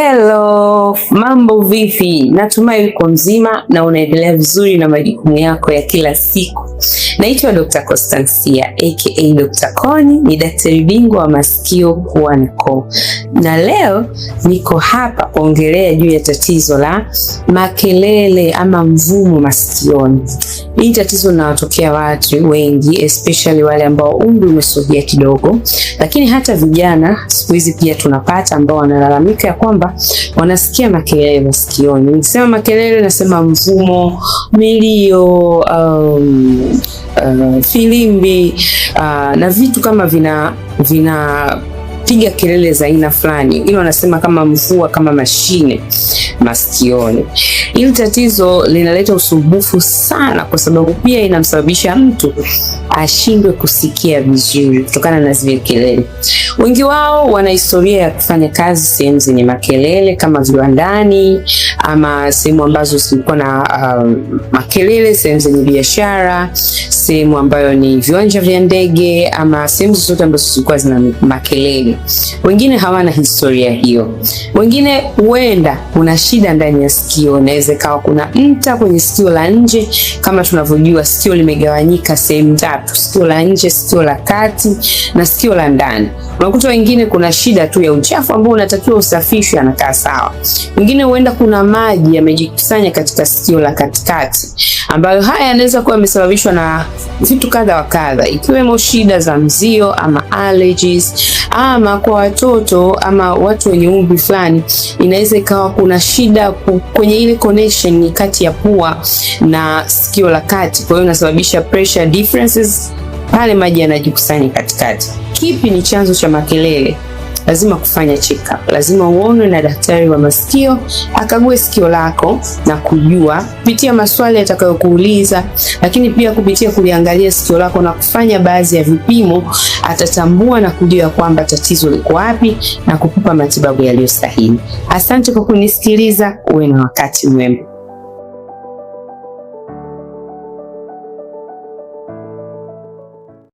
Hello, mambo vipi? Natumai uko mzima na unaendelea vizuri na majukumu yako ya kila siku. Naitwa Dr. Constancia aka Dr. Koni, ni daktari bingwa wa masikio, pua na koo. Na leo niko hapa kuongelea juu ya tatizo la makelele ama mvumo masikioni. Hii tatizo linawatokea watu wengi, especially wale ambao umri umesogea kidogo, lakini hata vijana siku hizi pia tunapata ambao wanalalamika ya kwamba wanasikia makelele masikioni. Nikisema makelele nasema mvumo, milio, filimbi na vitu kama vinapiga kelele za aina fulani. Hilo wanasema kama mvua, kama mashine masikioni. Hili tatizo linaleta usumbufu sana kwa sababu pia inamsababisha mtu ashindwe kusikia vizuri kutokana na zile kelele. Wengi wao wana historia ya kufanya kazi sehemu zenye makelele kama viwandani ama sehemu ambazo zilikuwa na makelele, sehemu zenye biashara, sehemu ambayo ni viwanja vya ndege ama sehemu zote ambazo zilikuwa zina makelele. Wengine hawana historia hiyo. Wengine huenda kuna shida ndani ya sikio. Inaweza kawa kuna nta kwenye sikio la nje. Kama tunavyojua sikio limegawanyika sehemu tatu: sikio la nje, sikio la kati na sikio la ndani. Unakuta wengine kuna shida tu ya uchafu ambao unatakiwa usafishwe, anakaa sawa. Wengine huenda kuna maji yamejikusanya katika sikio la katikati, ambayo haya yanaweza kuwa yamesababishwa na vitu kadha wa kadha, ikiwemo shida za mzio ama allergies, ama kwa watoto ama watu wenye umri fulani inaweza ikawa kuna shida kwenye ile connection kati ya pua na sikio la kati. Kwa hiyo inasababisha pressure differences pale maji yanajikusanya katikati. Kipi ni chanzo cha makelele? Lazima kufanya check up. Lazima uone na daktari wa masikio akague sikio lako na kujua kupitia maswali atakayokuuliza, lakini pia kupitia kuliangalia sikio lako na kufanya baadhi ya vipimo, atatambua na kujua kwamba tatizo liko wapi na kukupa matibabu yaliyostahili. Asante kwa kunisikiliza, uwe na wakati mwema.